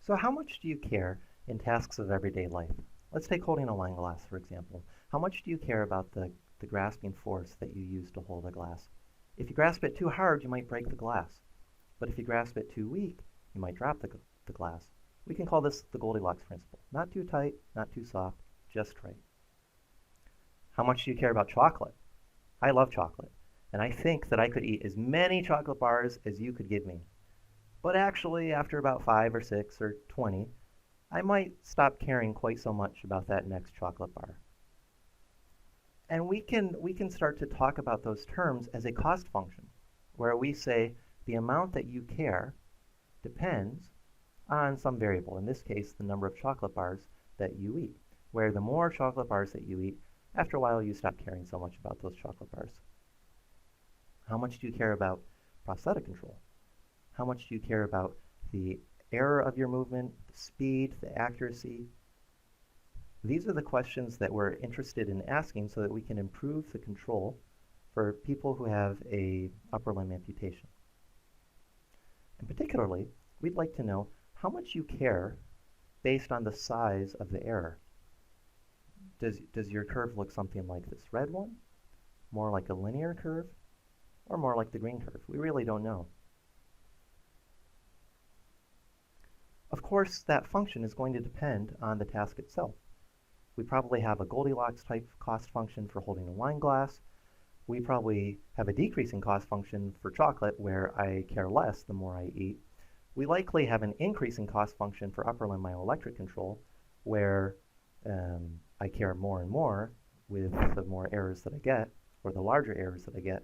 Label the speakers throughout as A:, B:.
A: So how much do you care in tasks of everyday life? Let's take holding a wine glass, for example. How much do you care about the grasping force that you use to hold a glass? If you grasp it too hard, you might break the glass. But if you grasp it too weak, you might drop the glass. We can call this the Goldilocks principle. Not too tight, not too soft, just right. How much do you care about chocolate? I love chocolate, and I think that I could eat as many chocolate bars as you could give me. But actually, after about 5 or 6 or 20, I might stop caring quite so much about that next chocolate bar. And we can start to talk about those terms as a cost function, where we say the amount that you care depends on some variable, in this case, the number of chocolate bars that you eat, where the more chocolate bars that you eat, after a while you stop caring so much about those chocolate bars. How much do you care about prosthetic control? How much do you care about the error of your movement, the speed, the accuracy? These are the questions that we're interested in asking so that we can improve the control for people who have a upper limb amputation. And particularly, we'd like to know how much you care based on the size of the error. Does your curve look something like this red one? More like a linear curve? Or more like the green curve? We really don't know. Of course, that function is going to depend on the task itself. We probably have a Goldilocks type cost function for holding a wine glass. We probably have a decreasing cost function for chocolate where I care less the more I eat. We likely have an increasing cost function for upper limb myoelectric control where I care more and more with the more errors that I get, or the larger errors that I get.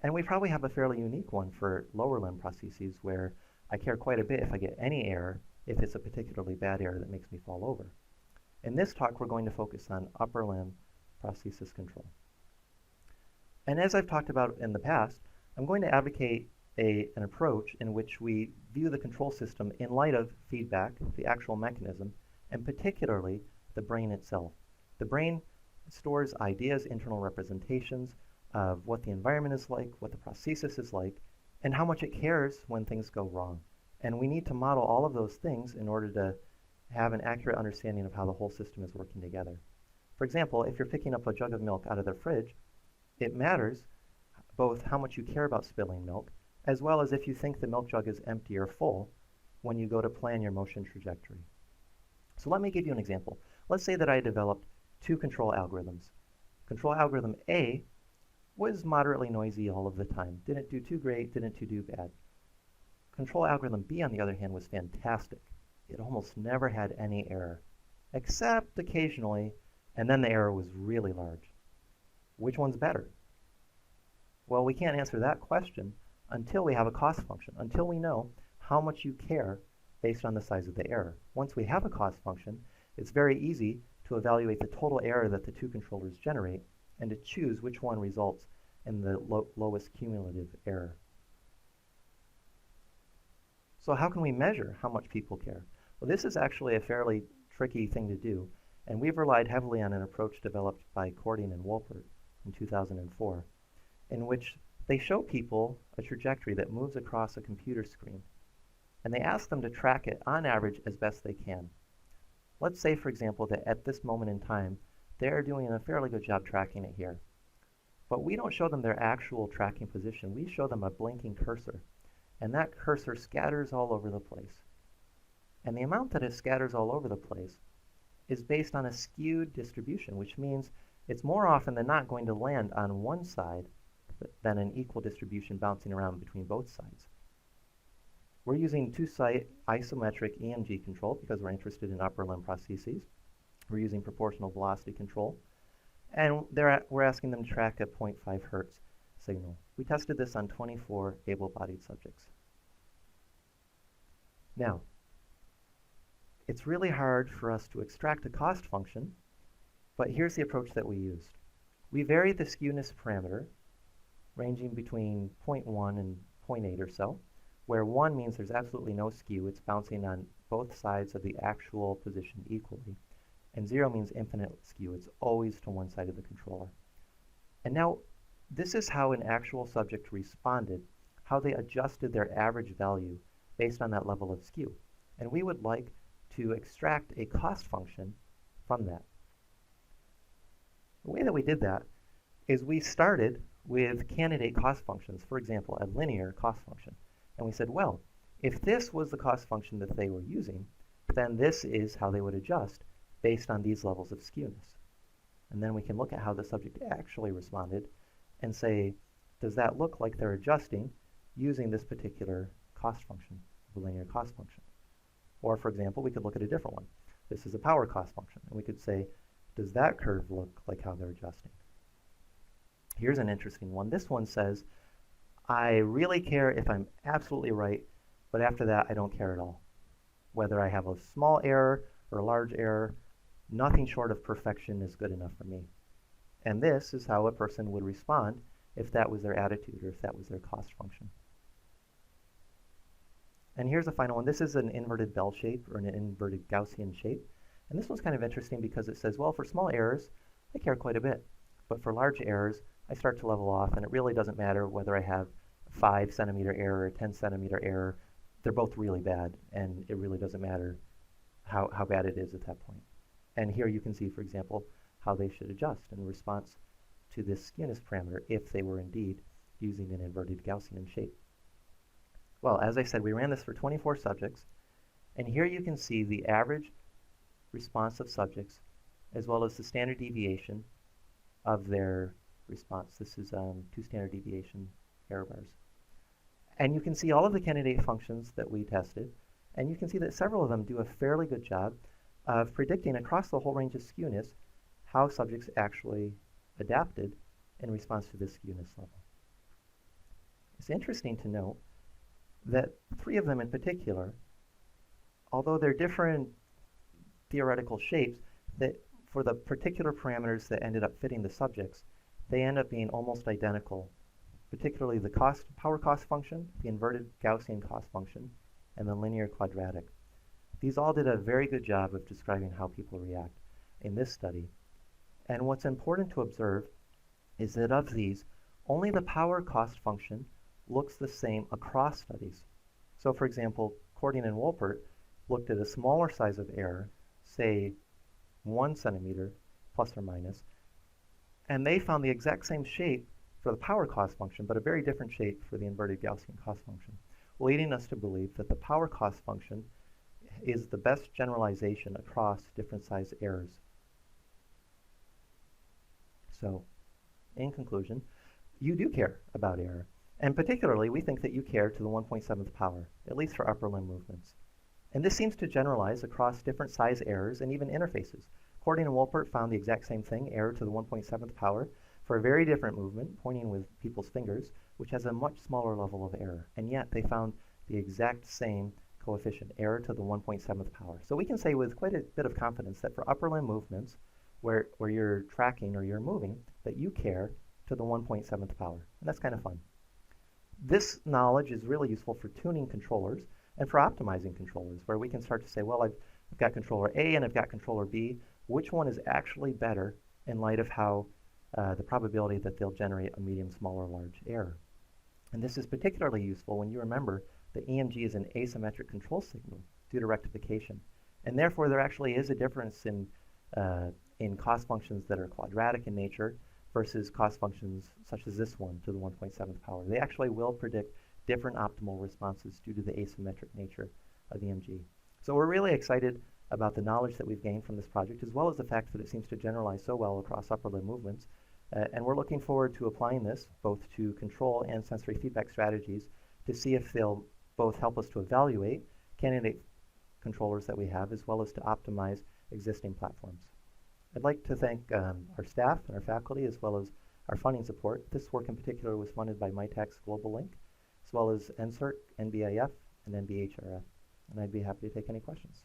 A: And we probably have a fairly unique one for lower limb prostheses where I care quite a bit if I get any error, if it's a particularly bad error that makes me fall over. In this talk, we're going to focus on upper limb prosthesis control. And as I've talked about in the past, I'm going to advocate an approach in which we view the control system in light of feedback, the actual mechanism, and particularly the brain itself. The brain stores ideas, internal representations of what the environment is like, what the prosthesis is like, and how much it cares when things go wrong. And we need to model all of those things in order to have an accurate understanding of how the whole system is working together. For example, if you're picking up a jug of milk out of the fridge, it matters both how much you care about spilling milk, as well as if you think the milk jug is empty or full when you go to plan your motion trajectory. So let me give you an example. Let's say that I developed two control algorithms. Control algorithm A was moderately noisy all of the time. Didn't do too great, didn't do bad. Control algorithm B, on the other hand, was fantastic. It almost never had any error, except occasionally, and then the error was really large. Which one's better? Well, we can't answer that question until we have a cost function, until we know how much you care based on the size of the error. Once we have a cost function, it's very easy to evaluate the total error that the two controllers generate and to choose which one results in the lowest cumulative error. So how can we measure how much people care? Well, this is actually a fairly tricky thing to do, and we've relied heavily on an approach developed by Cording and Wolpert in 2004, in which they show people a trajectory that moves across a computer screen, and they ask them to track it on average as best they can. Let's say, for example, that at this moment in time, they're doing a fairly good job tracking it here. But we don't show them their actual tracking position. We show them a blinking cursor, and that cursor scatters all over the place. And the amount that it scatters all over the place is based on a skewed distribution, which means it's more often than not going to land on one side than an equal distribution bouncing around between both sides. We're using two-site isometric EMG control because we're interested in upper limb prostheses. We're using proportional velocity control, and we're asking them to track a 0.5 hertz signal. We tested this on 24 able-bodied subjects. Now, it's really hard for us to extract a cost function, but here's the approach that we used. We varied the skewness parameter, ranging between 0.1 and 0.8 or so, where 1 means there's absolutely no skew, it's bouncing on both sides of the actual position equally, and 0 means infinite skew, it's always to one side of the controller. And now, this is how an actual subject responded, how they adjusted their average value based on that level of skew. And we would like to extract a cost function from that. The way that we did that is we started with candidate cost functions, for example, a linear cost function. And we said, well, if this was the cost function that they were using, then this is how they would adjust based on these levels of skewness. And then we can look at how the subject actually responded and say, does that look like they're adjusting using this particular cost function, the linear cost function? Or, for example, we could look at a different one. This is a power cost function, and we could say, does that curve look like how they're adjusting? Here's an interesting one. This one says, I really care if I'm absolutely right, but after that, I don't care at all. Whether I have a small error or a large error, nothing short of perfection is good enough for me. And this is how a person would respond if that was their attitude or if that was their cost function. And here's the final one. This is an inverted bell shape or an inverted Gaussian shape. And this one's kind of interesting because it says, well, for small errors, I care quite a bit. But for large errors, I start to level off, and it really doesn't matter whether I have a 5 centimeter error or a 10 centimeter error. They're both really bad, and it really doesn't matter how bad it is at that point. And here you can see, for example, how they should adjust in response to this skewness parameter if they were indeed using an inverted Gaussian shape. Well, as I said, we ran this for 24 subjects, and here you can see the average response of subjects as well as the standard deviation of their response. This is 2 standard deviation error bars. And you can see all of the candidate functions that we tested, and you can see that several of them do a fairly good job of predicting across the whole range of skewness how subjects actually adapted in response to this skewness level. It's interesting to note that 3 of them in particular, although they're different theoretical shapes, that for the particular parameters that ended up fitting the subjects, they end up being almost identical, particularly the power cost function, the inverted Gaussian cost function, and the linear quadratic. These all did a very good job of describing how people react in this study. And what's important to observe is that of these, only the power cost function looks the same across studies. So for example, Cording and Wolpert looked at a smaller size of error, say 1 centimeter plus or minus, and they found the exact same shape for the power cost function, but a very different shape for the inverted Gaussian cost function, leading us to believe that the power cost function is the best generalization across different size errors. So, in conclusion, you do care about error, and particularly we think that you care to the 1.7th power, at least for upper limb movements. And this seems to generalize across different size errors and even interfaces. Cording and Wolpert found the exact same thing, error to the 1.7th power, for a very different movement, pointing with people's fingers, which has a much smaller level of error. And yet they found the exact same coefficient, error to the 1.7th power. So we can say with quite a bit of confidence that for upper limb movements, where you're tracking or you're moving, that you care to the 1.7th power. And that's kind of fun. This knowledge is really useful for tuning controllers and for optimizing controllers, where we can start to say, well, I've got controller A and I've got controller B. Which one is actually better in light of how the probability that they'll generate a medium, small, or large error? And this is particularly useful when you remember that EMG is an asymmetric control signal due to rectification. And therefore, there actually is a difference in cost functions that are quadratic in nature versus cost functions such as this one to the 1.7th power. They actually will predict different optimal responses due to the asymmetric nature of EMG. So we're really excited about the knowledge that we've gained from this project, as well as the fact that it seems to generalize so well across upper limb movements. And we're looking forward to applying this both to control and sensory feedback strategies to see if they'll both help us to evaluate candidate controllers that we have, as well as to optimize existing platforms. I'd like to thank our staff and our faculty, as well as our funding support. This work in particular was funded by MITAC's Global Link, as well as NSERC, NBIF, and NBHRF. And I'd be happy to take any questions.